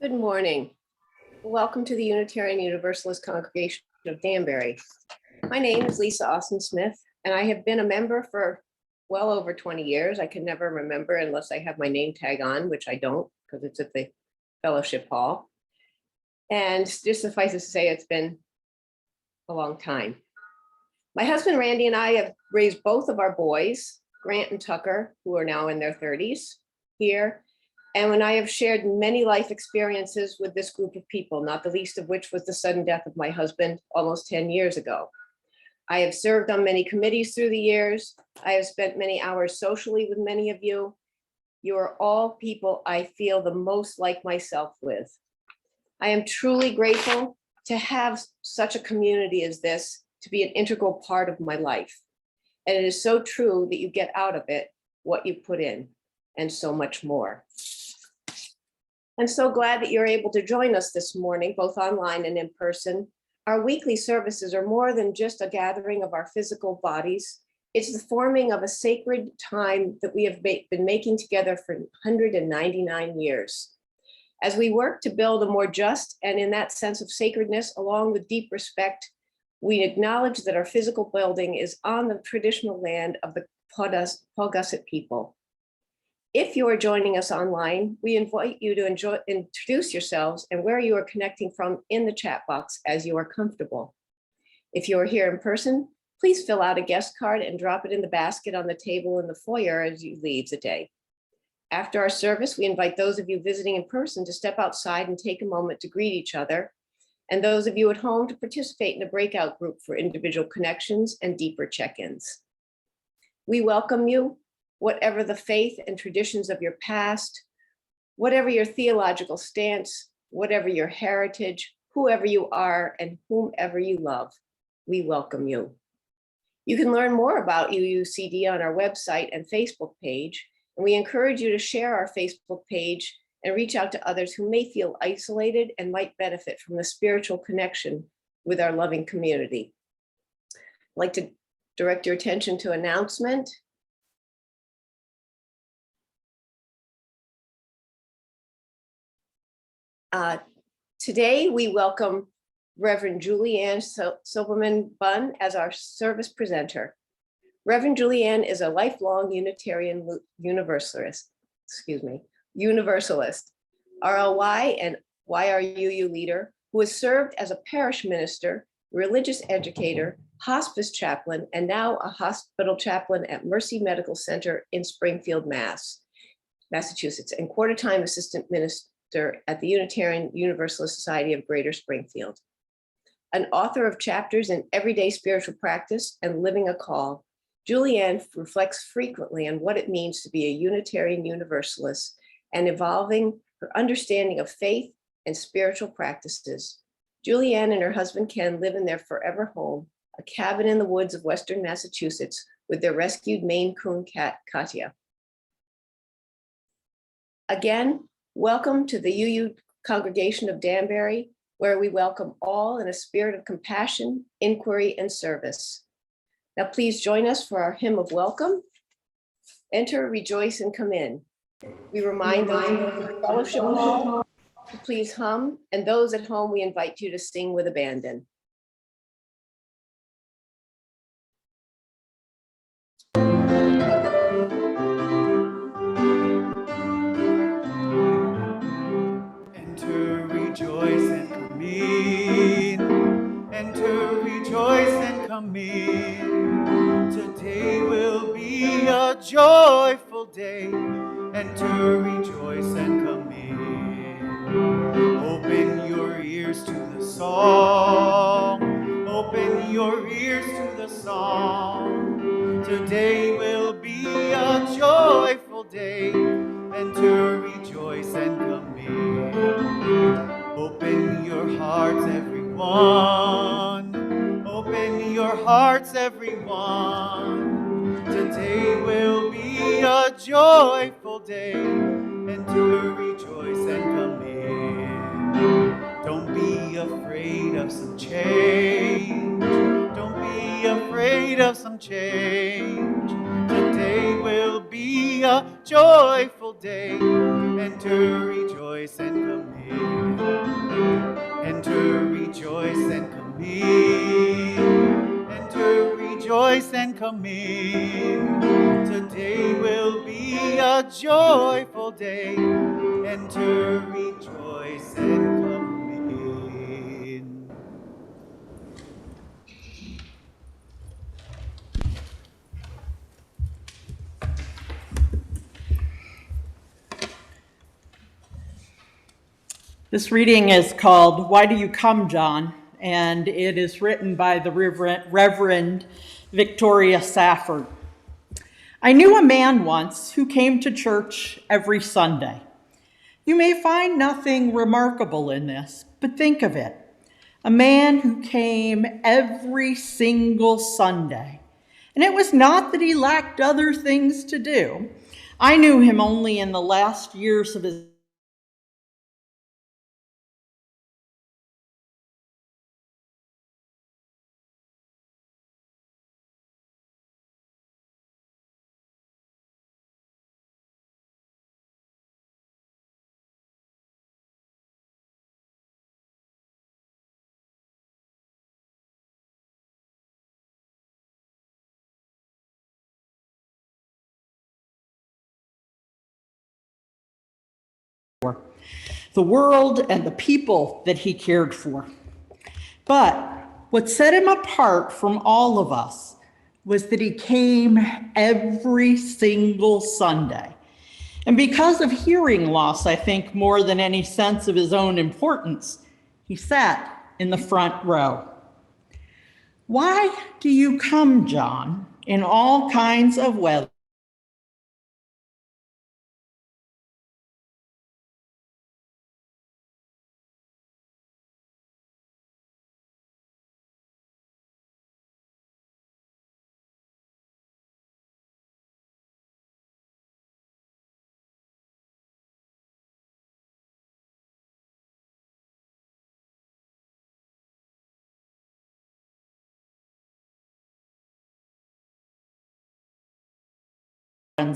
Good morning. Welcome to the Unitarian Universalist Congregation of Danbury. My name is Lisa Austin Smith, and I have been a member for well over 20 years. I can never remember unless I have my name tag on, which I don't because it's at the fellowship hall. And just suffice it to say, it's been a long time. My husband, Randy, and I have raised both of our boys, Grant and Tucker, who are now in their 30s here. And when I have shared many life experiences with this group of people, not the least of which was the sudden death of my husband almost 10 years ago. I have served on many committees through the years. I have spent many hours socially with many of you. You are all people I feel the most like myself with. I am truly grateful to have such a community as this to be an integral part of my life. And it is so true that you get out of it what you put in, and so much more. I'm so glad that you're able to join us this morning, both online and in person. Our weekly services are more than just a gathering of our physical bodies. It's the forming of a sacred time that we have been making together for 199 years. As we work to build a more just and, in that sense of sacredness, along with deep respect, we acknowledge that our physical building is on the traditional land of the Paugussett people. If you are joining us online, we invite you to introduce yourselves and where you are connecting from in the chat box as you are comfortable. If you are here in person, please fill out a guest card and drop it in the basket on the table in the foyer as you leave the day. After our service, we invite those of you visiting in person to step outside and take a moment to greet each other, and those of you at home to participate in a breakout group for individual connections and deeper check-ins. We welcome you, whatever the faith and traditions of your past, whatever your theological stance, whatever your heritage, whoever you are, and whomever you love, we welcome you. You can learn more about UUCD on our website and Facebook page, and we encourage you to share our Facebook page and reach out to others who may feel isolated and might benefit from the spiritual connection with our loving community. I'd like to direct your attention to announcement. Today, we welcome Reverend Julianne Silverman Bunn as our service presenter. Reverend Julianne is a lifelong Unitarian Universalist, RLY and YRUU leader who has served as a parish minister, religious educator, hospice chaplain, and now a hospital chaplain at Mercy Medical Center in Springfield, Massachusetts, and quarter-time assistant minister at the Unitarian Universalist Society of Greater Springfield. An author of chapters in Everyday Spiritual Practice and Living a Call, Julianne reflects frequently on what it means to be a Unitarian Universalist and evolving her understanding of faith and spiritual practices. Julianne and her husband Ken live in their forever home, a cabin in the woods of Western Massachusetts, with their rescued Maine Coon cat, Katya. Again, welcome to the UU Congregation of Danbury, where we welcome all in a spirit of compassion, inquiry, and service. Now, please join us for our hymn of welcome. Enter, rejoice, and come in. We remind those in the fellowship hall to please hum, and those at home, we invite you to sing with abandon. Enter, rejoice, and come in. Enter, rejoice, and come in. Today will be a joyful day. Enter, rejoice, and come in. Open your ears to the song. Open your ears to the song. Today will be a joyful day. Enter, rejoice, and come in. Open your hearts, everyone. Open your hearts, everyone. Today will be a joyful day. Enter, rejoice, and come in. Don't be afraid of some change. Don't be afraid of some change. Today will be a joyful day. enter, rejoice, and come in. Enter, rejoice, and come in. Enter, rejoice, and come in. Today will be a joyful day. Enter, rejoice, and come in. This reading is called Why Do You Come, John? And it is written by the Reverend Victoria Safford. I knew a man once who came to church every Sunday. You may find nothing remarkable in this, but think of it. A man who came every single Sunday. And it was not that he lacked other things to do. I knew him only in the last years of his the world and the people that he cared for. But what set him apart from all of us was that he came every single Sunday. And because of hearing loss, I think more than any sense of his own importance, he sat in the front row. Why do you come, John, in all kinds of weather?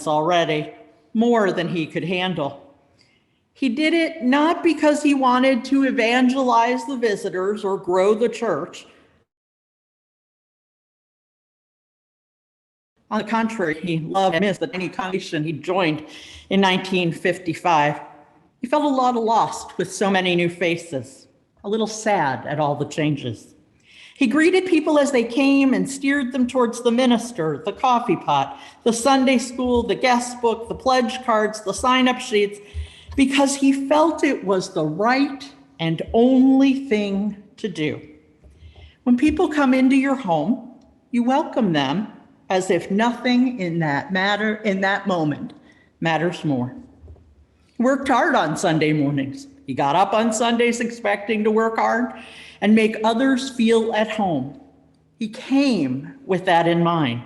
Already, more than he could handle. He did it not because he wanted to evangelize the visitors or grow the church. On the contrary, he loved and missed the tiny congregation he joined in 1955. He felt a lot lost with so many new faces, a little sad at all the changes. He greeted people as they came and steered them towards the minister, the coffee pot, the Sunday school, the guest book, the pledge cards, the sign-up sheets, because he felt it was the right and only thing to do. When people come into your home, you welcome them as if nothing in that moment matters more. He worked hard on Sunday mornings. He got up on Sundays expecting to work hard and make others feel at home. He came with that in mind,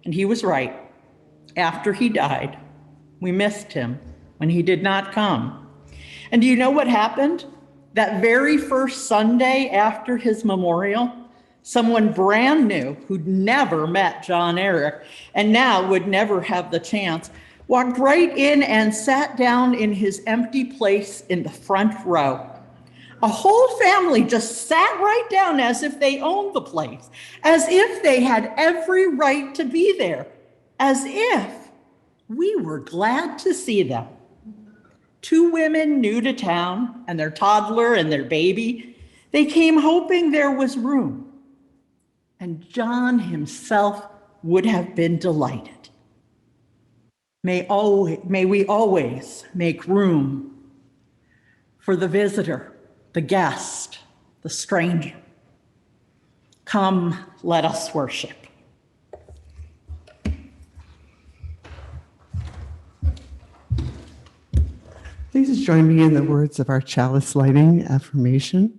and he was right. After he died, we missed him when he did not come. And do you know what happened? That very first Sunday after his memorial, someone brand new who'd never met John Eric and now would never have the chance, walked right in and sat down in his empty place in the front row. A whole family just sat right down as if they owned the place, as if they had every right to be there, as if we were glad to see them. Two women new to town and their toddler and their baby, they came hoping there was room. And John himself would have been delighted. May we always make room for the visitor, the guest, the stranger. Come, let us worship. Please join me in the words of our chalice lighting affirmation.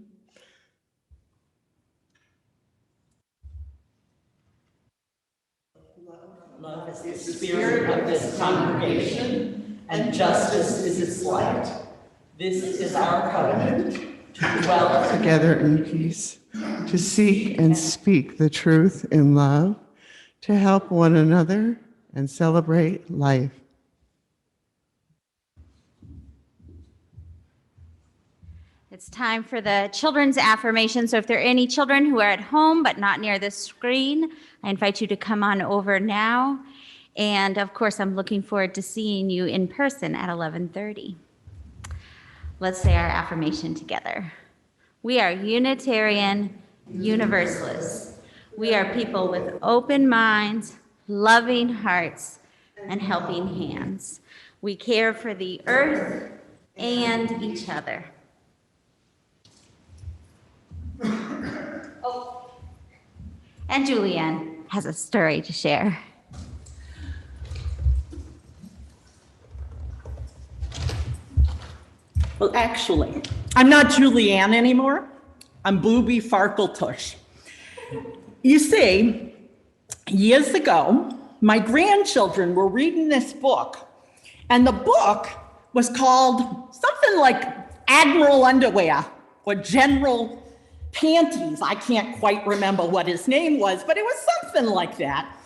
Love is the spirit of this congregation, and justice is its light. This is our covenant to dwell Together in peace, to seek and speak the truth in love, to help one another and celebrate life. It's time for the children's affirmation. So if there are any children who are at home but not near the screen, I invite you to come on over now. And of course, I'm looking forward to seeing you in person at 11:30. Let's say our affirmation together. We are Unitarian Universalists. We are people with open minds, loving hearts, and helping hands. We care for the earth and each other. Oh, and Julianne has a story to share. Well, actually, I'm not Julianne anymore. I'm Booby Farkeltush. You see, years ago, my grandchildren were reading this book, and the book was called something like Admiral Underwear or General Panties. I can't quite remember what his name was, but it was something like that.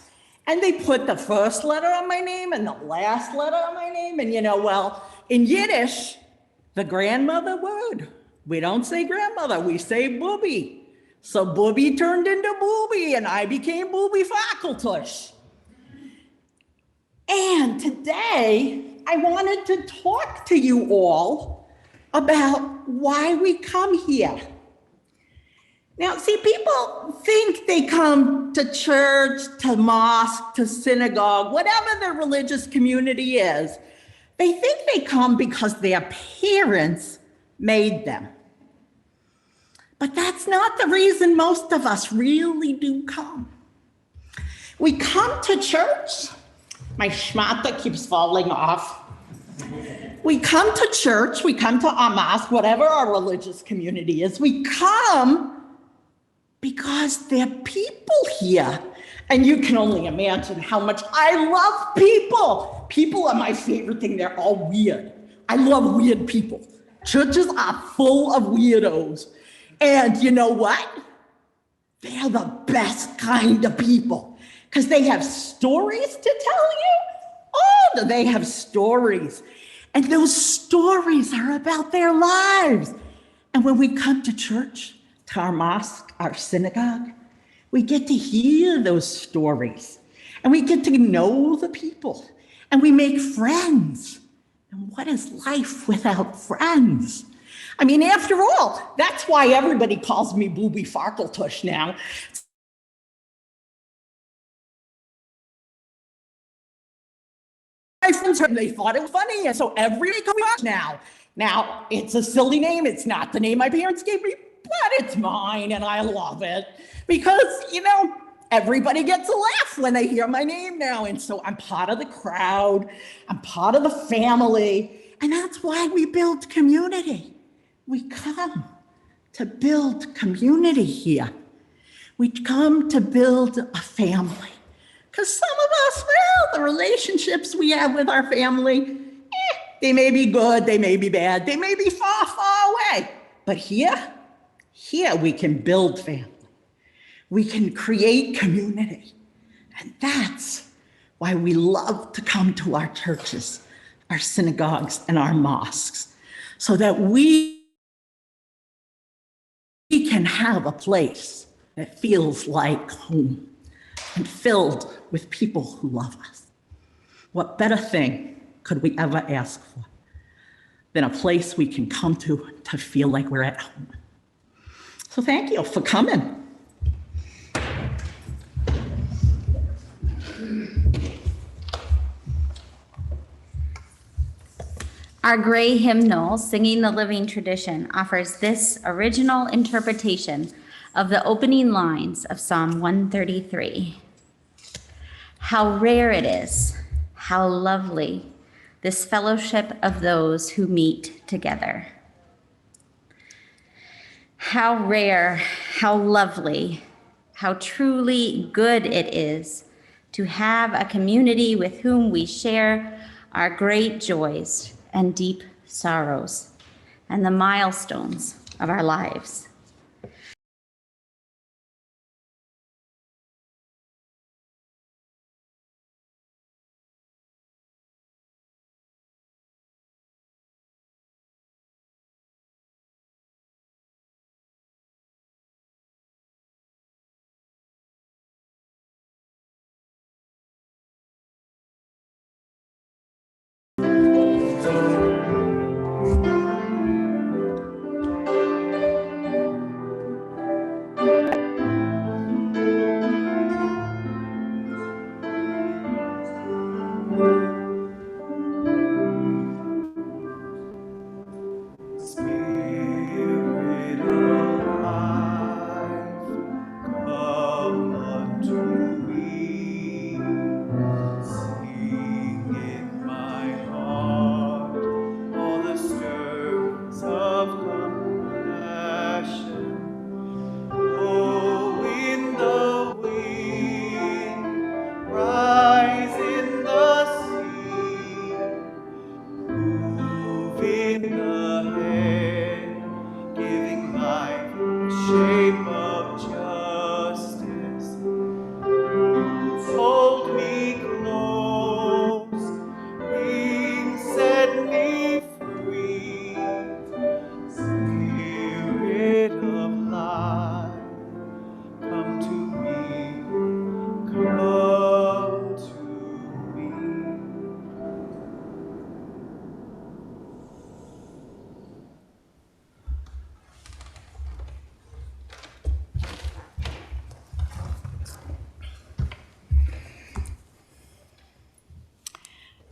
And they put the first letter of my name and the last letter of my name. And well, in Yiddish, the grandmother word, we don't say grandmother, we say booby. So booby turned into booby and I became Booby Farkeltush. And today, I wanted to talk to you all about why we come here. Now, see, people think they come to church, to mosque, to synagogue, whatever their religious community is. They think they come because their parents made them. But that's not the reason most of us really do come. We come to church. My schmata keeps falling off. We come to church, we come to our mosque, whatever our religious community is. We come because there are people here. And you can only imagine how much I love people. People are my favorite thing. They're all weird. I love weird people. Churches are full of weirdos. And you know what? They're the best kind of people because they have stories to tell you. Oh, do they have stories? And those stories are about their lives. And when we come to church, to our mosque, our synagogue, we get to hear those stories and we get to know the people and we make friends. And what is life without friends? I mean, after all, that's why everybody calls me Booby Farkeltush now. My friends heard they thought it was funny, and so everybody comes now. Now, it's a silly name. It's not the name my parents gave me, but it's mine, and I love it. Because, everybody gets a laugh when they hear my name now. And so I'm part of the crowd. I'm part of the family. And that's why we build community. We come to build community here. We come to build a family. Because some of us, well, the relationships we have with our family, they may be good, they may be bad, they may be far, far away. But here we can build family. We can create community. And that's why we love to come to our churches, our synagogues, and our mosques, so that we can have a place that feels like home and filled with people who love us. What better thing could we ever ask for than a place we can come to feel like we're at home? So thank you for coming. Our gray hymnal, Singing the Living Tradition, offers this original interpretation of the opening lines of Psalm 133. How rare it is, how lovely, this fellowship of those who meet together. How rare, how lovely, how truly good it is to have a community with whom we share our great joys and deep sorrows and the milestones of our lives.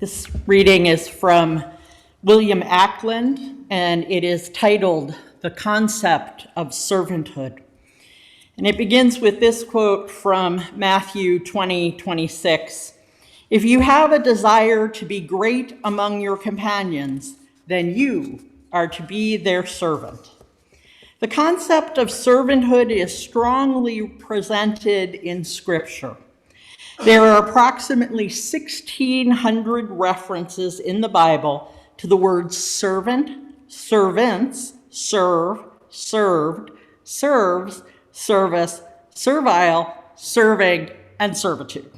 This reading is from William Ackland, and it is titled The Concept of Servanthood. And it begins with this quote from Matthew 20:26. If you have a desire to be great among your companions, then you are to be their servant. The concept of servanthood is strongly presented in Scripture. There are approximately 1,600 references in the Bible to the words servant, servants, serve, served, serves, service, servile, serving, and servitude.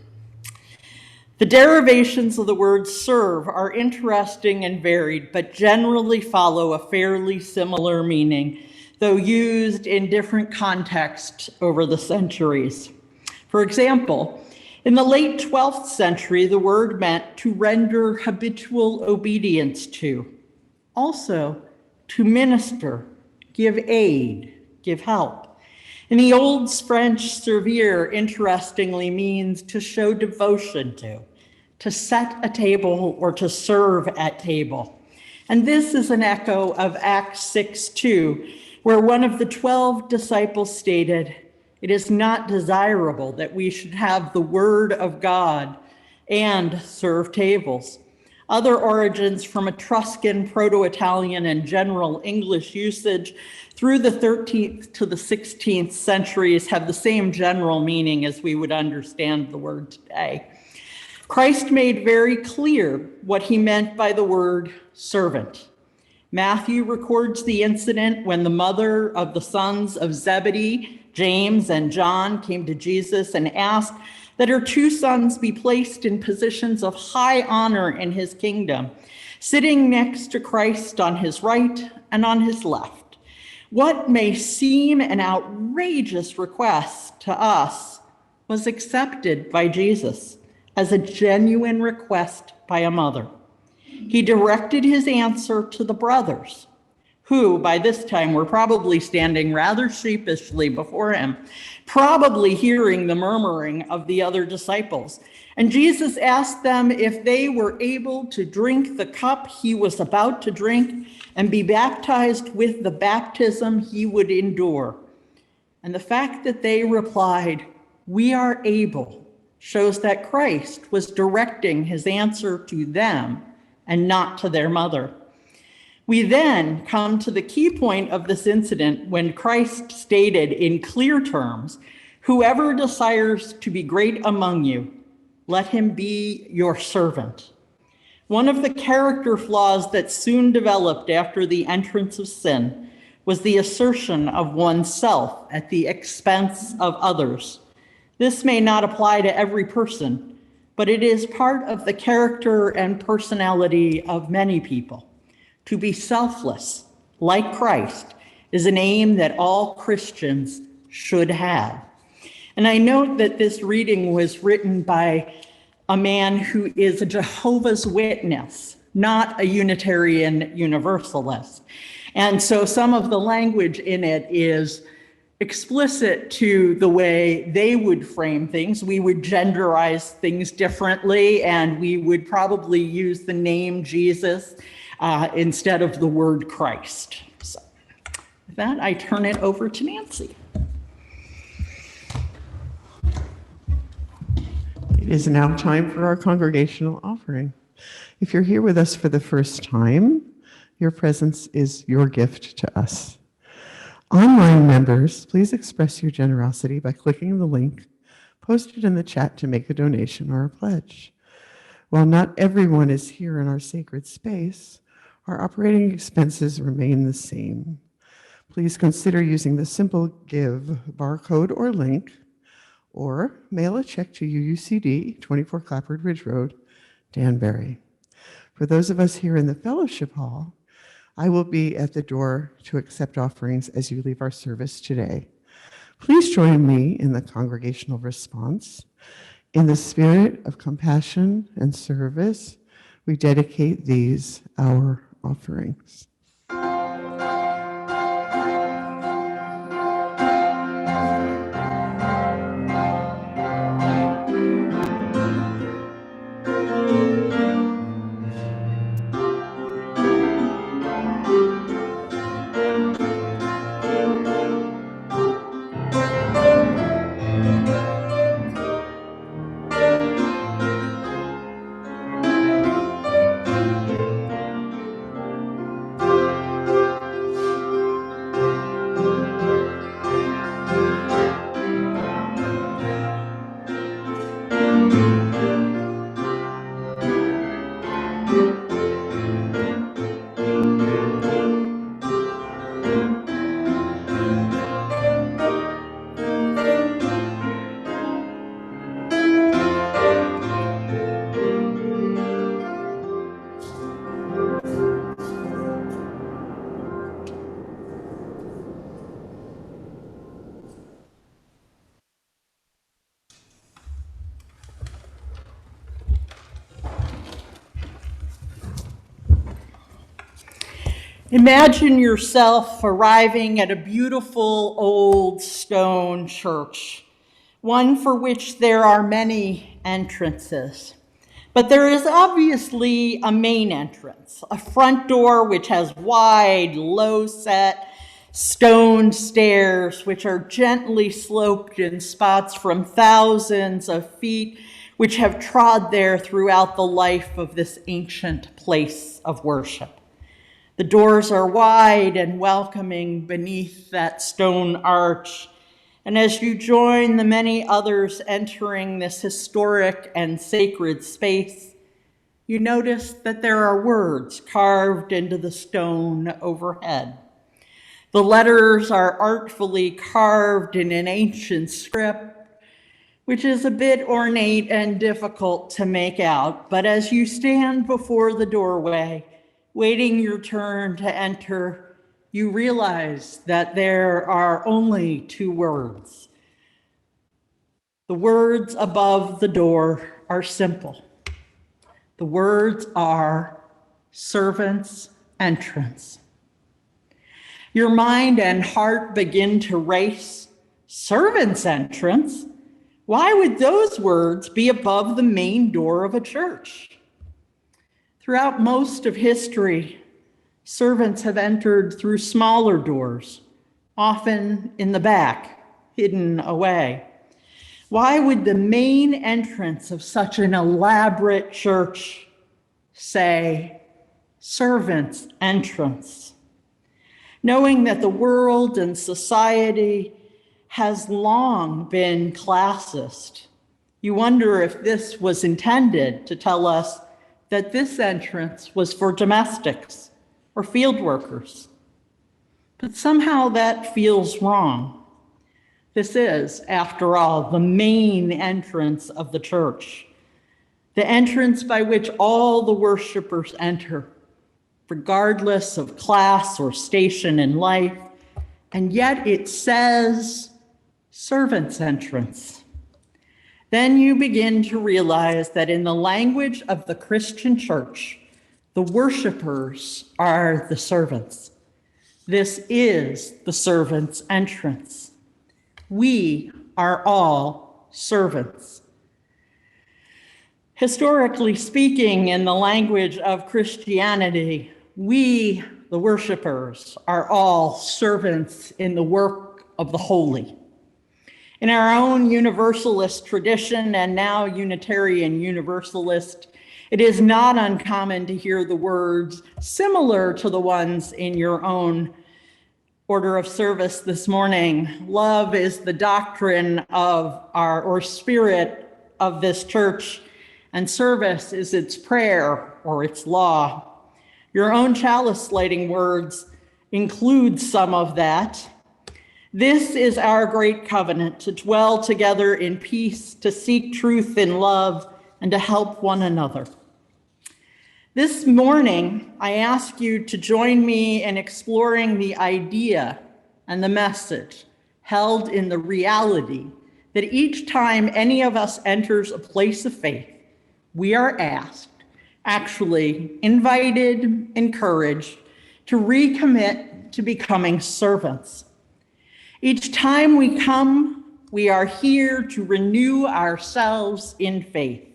The derivations of the word serve are interesting and varied, but generally follow a fairly similar meaning, though used in different contexts over the centuries. For example, in the late 12th century, the word meant to render habitual obedience to. Also, to minister, give aid, give help. In the Old French, servir, interestingly, means to show devotion to set a table or to serve at table. And this is an echo of Acts 6:2, where one of the 12 disciples stated, "It is not desirable that we should have the word of God and serve tables." Other origins from Etruscan, Proto-Italian, and general English usage through the 13th to the 16th centuries have the same general meaning as we would understand the word today. Christ made very clear what he meant by the word servant. Matthew records the incident when the mother of the sons of Zebedee, James and John, came to Jesus and asked that her two sons be placed in positions of high honor in his kingdom, sitting next to Christ on his right and on his left. What may seem an outrageous request to us was accepted by Jesus as a genuine request by a mother. He directed his answer to the brothers, who by this time were probably standing rather sheepishly before him, probably hearing the murmuring of the other disciples. And Jesus asked them if they were able to drink the cup he was about to drink and be baptized with the baptism he would endure. And the fact that they replied, "We are able," shows that Christ was directing his answer to them and not to their mother. We then come to the key point of this incident when Christ stated in clear terms, "Whoever desires to be great among you, let him be your servant." One of the character flaws that soon developed after the entrance of sin was the assertion of oneself at the expense of others. This may not apply to every person, but it is part of the character and personality of many people. To be selfless, like Christ, is an aim that all Christians should have. And I note that this reading was written by a man who is a Jehovah's Witness, not a Unitarian Universalist. And so some of the language in it is explicit to the way they would frame things. We would genderize things differently, and we would probably use the name Jesus instead of the word Christ. So with that, I turn it over to Nancy. It is now time for our congregational offering. If you're here with us for the first time, your presence is your gift to us. Online members, please express your generosity by clicking the link posted in the chat to make a donation or a pledge. While not everyone is here in our sacred space, our operating expenses remain the same. Please consider using the simple Give barcode or link, or mail a check to UUCD, 24 Clapboard Ridge Road, Danbury. For those of us here in the fellowship hall, I will be at the door to accept offerings as you leave our service today. Please join me in the congregational response. In the spirit of compassion and service, we dedicate these, our offerings. Imagine yourself arriving at a beautiful old stone church, one for which there are many entrances. But there is obviously a main entrance, a front door which has wide, low-set stone stairs which are gently sloped in spots from thousands of feet which have trod there throughout the life of this ancient place of worship. The doors are wide and welcoming beneath that stone arch. And as you join the many others entering this historic and sacred space, you notice that there are words carved into the stone overhead. The letters are artfully carved in an ancient script, which is a bit ornate and difficult to make out. But as you stand before the doorway, waiting your turn to enter, you realize that there are only two words. The words above the door are simple. The words are servant's entrance. Your mind and heart begin to race. Servant's entrance? Why would those words be above the main door of a church? Throughout most of history, servants have entered through smaller doors, often in the back, hidden away. Why would the main entrance of such an elaborate church say, servant's entrance? Knowing that the world and society has long been classist, you wonder if this was intended to tell us that this entrance was for domestics or field workers. But somehow that feels wrong. This is, after all, the main entrance of the church, the entrance by which all the worshipers enter, regardless of class or station in life, and yet it says servant's entrance. Then you begin to realize that in the language of the Christian church, the worshipers are the servants. This is the servant's entrance. We are all servants. Historically speaking, in the language of Christianity, we, the worshipers, are all servants in the work of the holy. In our own Universalist tradition and now Unitarian Universalist, it is not uncommon to hear the words similar to the ones in your own order of service this morning. Love is the doctrine of or spirit of this church, and service is its prayer or its law. Your own chalice lighting words include some of that. This is our great covenant, to dwell together in peace, to seek truth in love, and to help one another. This morning, I ask you to join me in exploring the idea and the message held in the reality that each time any of us enters a place of faith, we are asked, actually invited, encouraged, to recommit to becoming servants. Each time we come, we are here to renew ourselves in faith,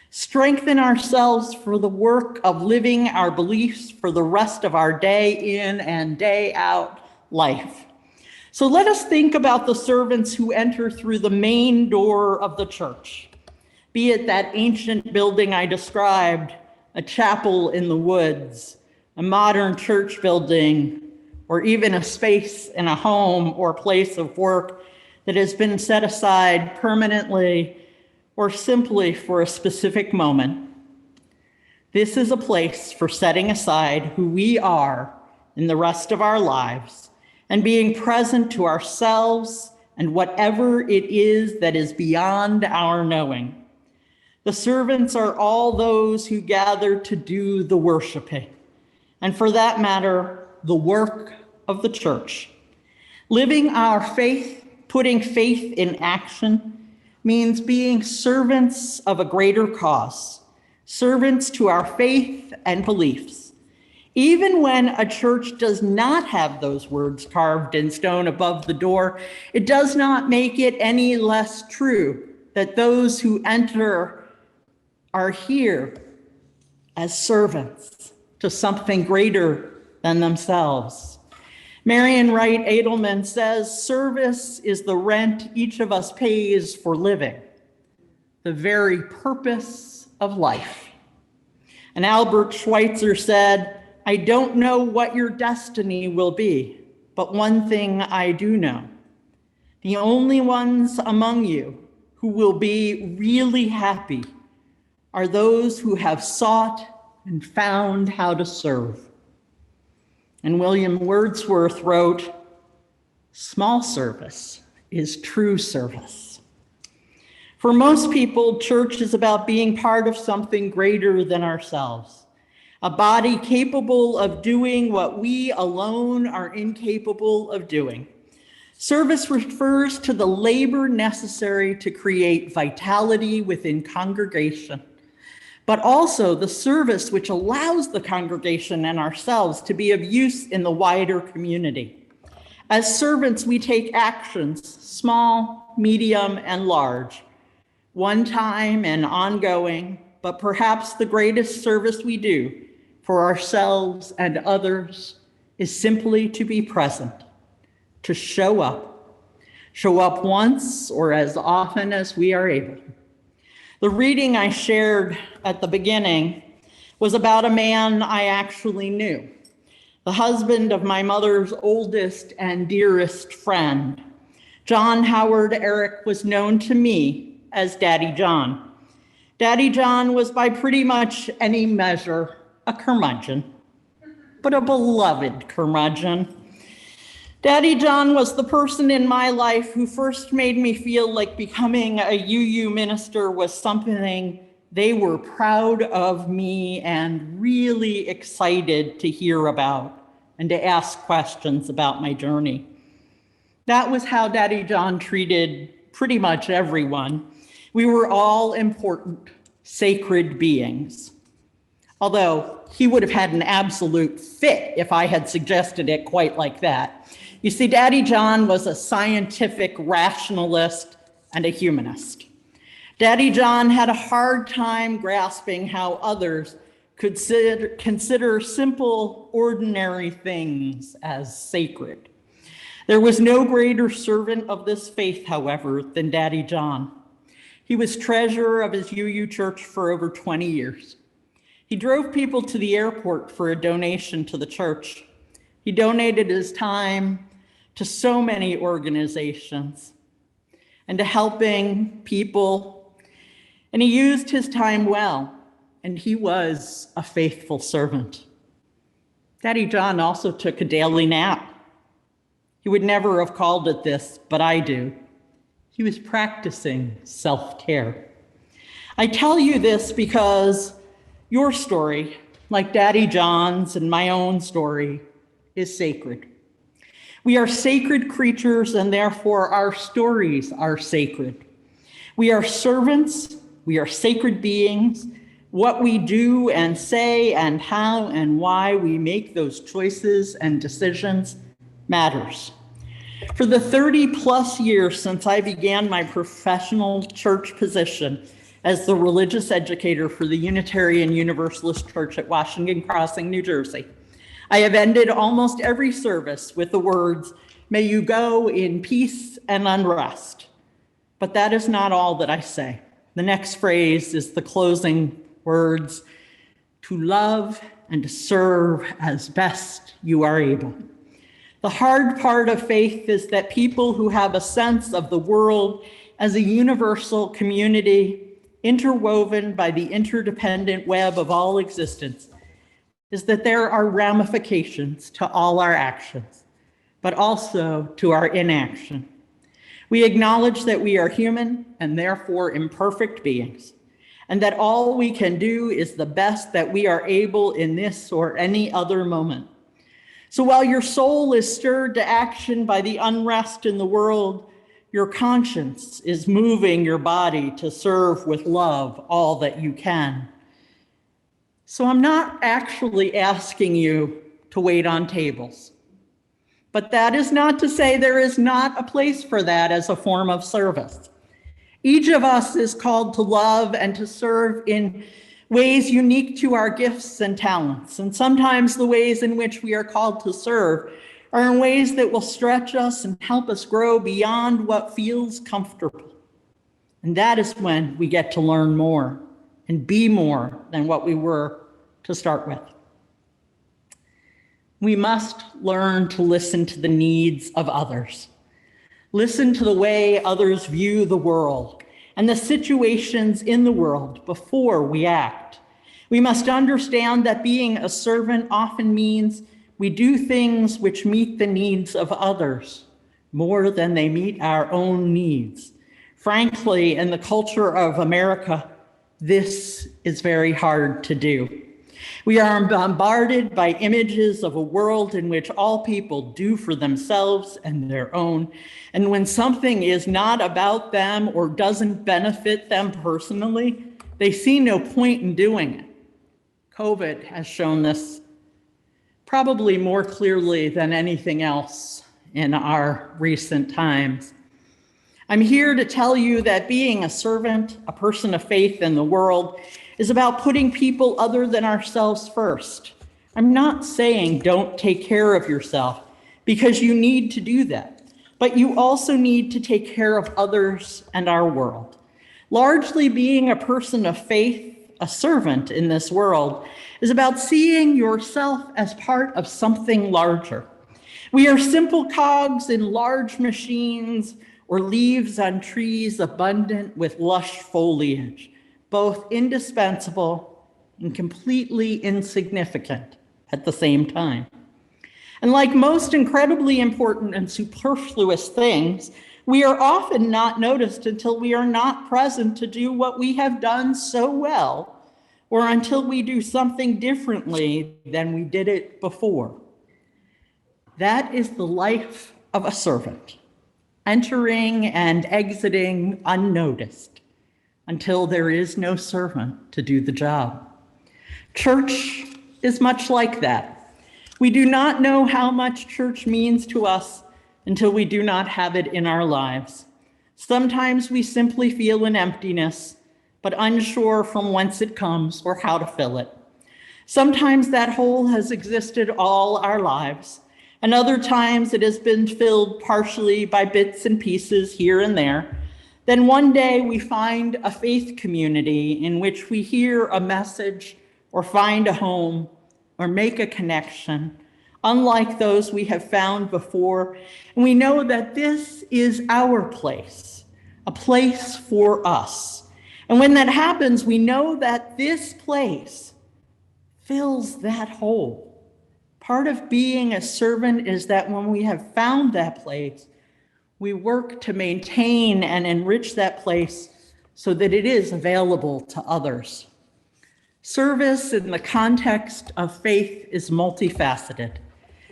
strengthen ourselves for the work of living our beliefs for the rest of our day in and day out life. So let us think about the servants who enter through the main door of the church, be it that ancient building I described, a chapel in the woods, a modern church building, or even a space in a home or place of work that has been set aside permanently or simply for a specific moment. This is a place for setting aside who we are in the rest of our lives and being present to ourselves and whatever it is that is beyond our knowing. The servants are all those who gather to do the worshiping, and for that matter, the work of the church. Living our faith, putting faith in action, means being servants of a greater cause, servants to our faith and beliefs. Even when a church does not have those words carved in stone above the door, it does not make it any less true that those who enter are here as servants to something greater than themselves. Marian Wright Edelman says, service is the rent each of us pays for living, the very purpose of life. And Albert Schweitzer said, I don't know what your destiny will be, but one thing I do know. The only ones among you who will be really happy are those who have sought and found how to serve. And William Wordsworth wrote, small service is true service. For most people, church is about being part of something greater than ourselves. A body capable of doing what we alone are incapable of doing. Service refers to the labor necessary to create vitality within congregation, but also the service which allows the congregation and ourselves to be of use in the wider community. As servants, we take actions, small, medium, and large, one time and ongoing, but perhaps the greatest service we do for ourselves and others is simply to be present, to show up once or as often as we are able. The reading I shared at the beginning was about a man I actually knew, the husband of my mother's oldest and dearest friend. John Howard Eric was known to me as Daddy John. Daddy John was by pretty much any measure a curmudgeon, but a beloved curmudgeon. Daddy John was the person in my life who first made me feel like becoming a UU minister was something they were proud of me and really excited to hear about and to ask questions about my journey. That was how Daddy John treated pretty much everyone. We were all important, sacred beings. Although he would have had an absolute fit if I had suggested it quite like that. You see, Daddy John was a scientific rationalist and a humanist. Daddy John had a hard time grasping how others could consider simple, ordinary things as sacred. There was no greater servant of this faith, however, than Daddy John. He was treasurer of his UU church for over 20 years. He drove people to the airport for a donation to the church. He donated his time to so many organizations and to helping people. And he used his time well, and he was a faithful servant. Daddy John also took a daily nap. He would never have called it this, but I do. He was practicing self-care. I tell you this because your story, like Daddy John's and my own story, is sacred. We are sacred creatures, and therefore our stories are sacred. We are servants, we are sacred beings. What we do and say and how and why we make those choices and decisions matters. For the 30 plus years since I began my professional church position as the religious educator for the Unitarian Universalist Church at Washington Crossing, New Jersey, I have ended almost every service with the words, "May you go in peace and unrest." But that is not all that I say. The next phrase is the closing words, "to love and to serve as best you are able." The hard part of faith is that people who have a sense of the world as a universal community interwoven by the interdependent web of all existence is that there are ramifications to all our actions, but also to our inaction. We acknowledge that we are human and therefore imperfect beings, and that all we can do is the best that we are able in this or any other moment. So while your soul is stirred to action by the unrest in the world, your conscience is moving your body to serve with love all that you can. So I'm not actually asking you to wait on tables. But that is not to say there is not a place for that as a form of service. Each of us is called to love and to serve in ways unique to our gifts and talents. And sometimes the ways in which we are called to serve are in ways that will stretch us and help us grow beyond what feels comfortable. And that is when we get to learn more and be more than what we were to start with. We must learn to listen to the needs of others. Listen to the way others view the world and the situations in the world before we act. We must understand that being a servant often means we do things which meet the needs of others more than they meet our own needs. Frankly, in the culture of America, this is very hard to do. We are bombarded by images of a world in which all people do for themselves and their own. And when something is not about them or doesn't benefit them personally, they see no point in doing it. COVID has shown this probably more clearly than anything else in our recent times. I'm here to tell you that being a servant, a person of faith in the world, is about putting people other than ourselves first. I'm not saying don't take care of yourself, because you need to do that, but you also need to take care of others and our world. Largely, being a person of faith, a servant in this world, is about seeing yourself as part of something larger. We are simple cogs in large machines or leaves on trees abundant with lush foliage, both indispensable and completely insignificant at the same time. And like most incredibly important and superfluous things, we are often not noticed until we are not present to do what we have done so well, or until we do something differently than we did it before. That is the life of a servant, entering and exiting unnoticed until there is no servant to do the job. Church is much like that. We do not know how much church means to us until we do not have it in our lives. Sometimes we simply feel an emptiness, but unsure from whence it comes or how to fill it. Sometimes that hole has existed all our lives, and other times it has been filled partially by bits and pieces here and there. Then one day we find a faith community in which we hear a message or find a home or make a connection, unlike those we have found before. And we know that this is our place, a place for us. And when that happens, we know that this place fills that hole. Part of being a servant is that when we have found that place, we work to maintain and enrich that place so that it is available to others. Service in the context of faith is multifaceted.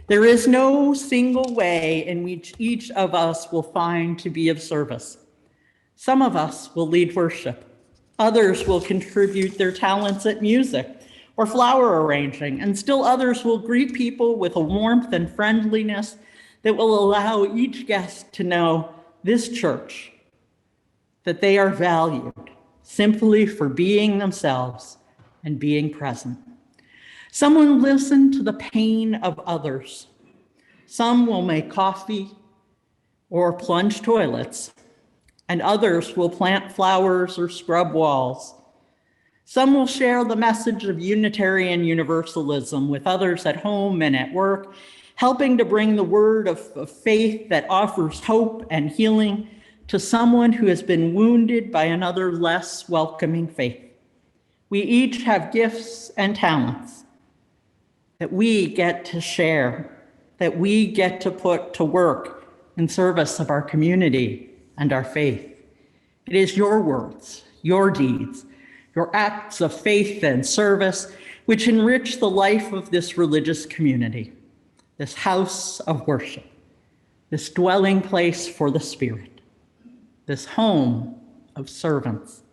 There is no single way in which each of us will find to be of service. Some of us will lead worship. Others will contribute their talents at music or flower arranging, and still others will greet people with a warmth and friendliness that will allow each guest to know this church, that they are valued simply for being themselves and being present. Some will listen to the pain of others. Some will make coffee or plunge toilets, and others will plant flowers or scrub walls. Some will share the message of Unitarian Universalism with others at home and at work, helping to bring the word of faith that offers hope and healing to someone who has been wounded by another less welcoming faith. We each have gifts and talents that we get to share, that we get to put to work in service of our community and our faith. It is your words, your deeds, your acts of faith and service which enrich the life of this religious community, this house of worship, this dwelling place for the Spirit, this home of servants.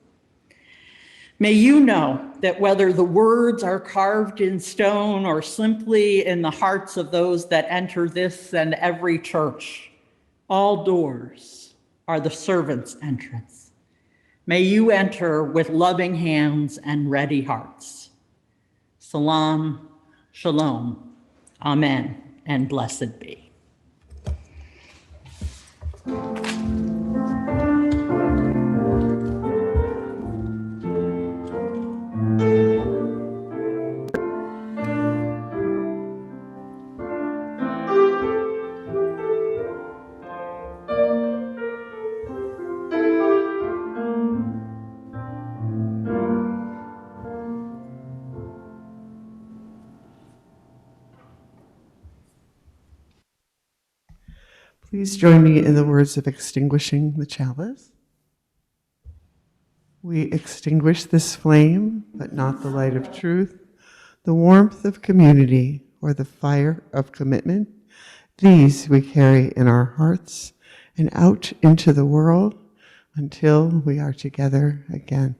May you know that whether the words are carved in stone or simply in the hearts of those that enter this and every church, all doors are the servant's entrance. May you enter with loving hands and ready hearts. Salam, shalom, amen, and blessed be. Please join me in the words of extinguishing the chalice. We extinguish this flame, but not the light of truth, the warmth of community, or the fire of commitment. These we carry in our hearts and out into the world until we are together again.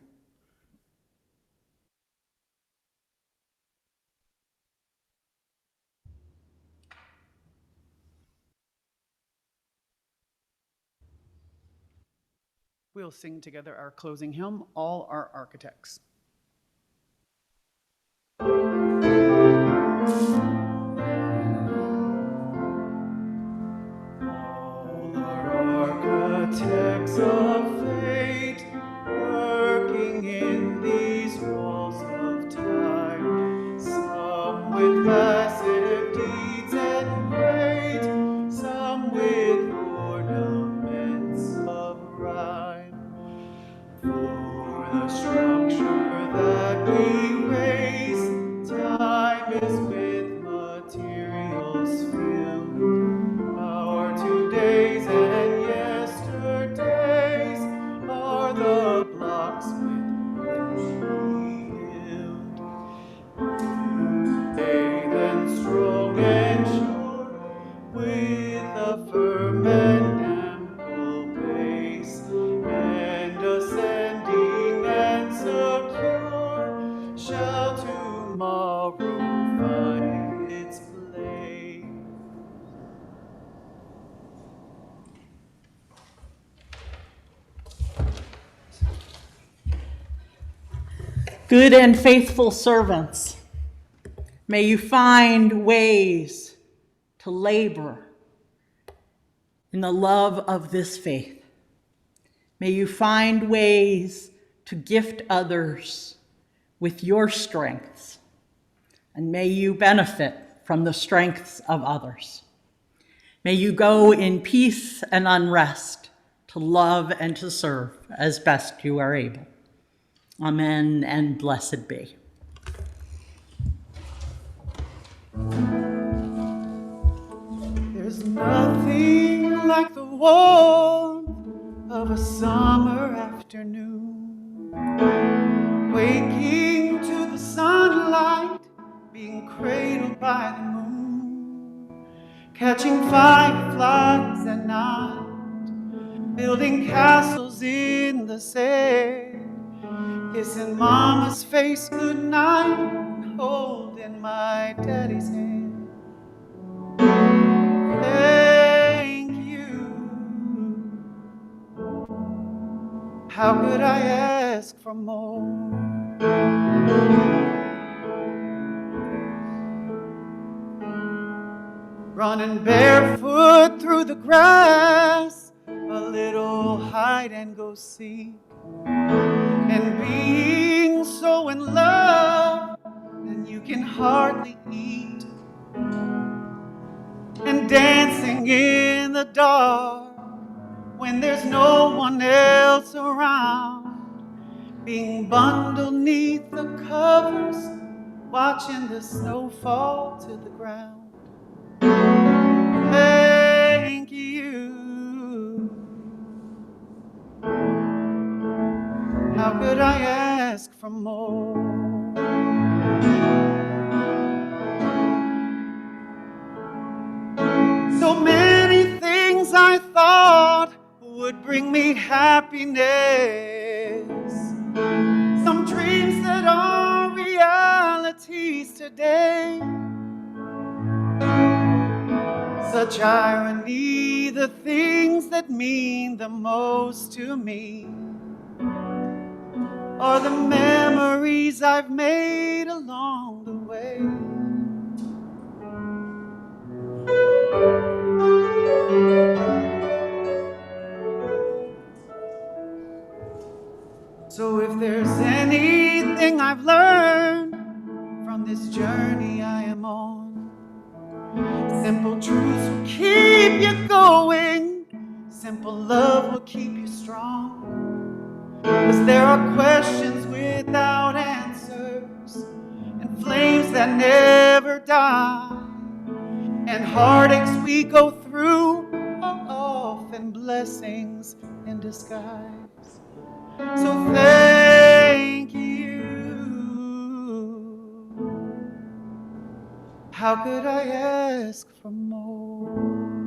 We'll sing together our closing hymn, All Our Architects. All our architects of fate, working in these walls of time, some with massive deeds and great, some with ornaments of rhyme. For the structure that we raise, time is with materials filled. Our todays and yesterdays are the blocks with which we build. Today then strong and sure, with a firm and ample base, and ascending and secure, shall tomorrow find its place. Good and faithful servants, may you find ways to labor in the love of this faith. May you find ways to gift others with your strengths, and may you benefit from the strengths of others. May you go in peace and unrest to love and to serve as best you are able. Amen and blessed be. There's nothing like the warmth of a summer afternoon, waking to the sunlight, being cradled by the moon, catching fireflies at night, building castles in the sand, kissing mama's face goodnight, and holding my daddy's hand. Thank you. How could I ask for more? Running barefoot through the grass, a little hide and go seek, and being so in love that you can hardly eat, and dancing in the dark when there's no one else around, being bundled neath the covers, watching the snow fall to the ground. Thank you. How could I ask for more? So many things I thought would bring me happiness, some dreams yesterday. Such irony, the things that mean the most to me are the memories I've made along the way. So if there's anything I've learned from this journey I am on, simple truths will keep you going, simple love will keep you strong. 'Cause there are questions without answers, and flames that never die, and heartaches we go through are often blessings in disguise. So thank you. How could I ask for more?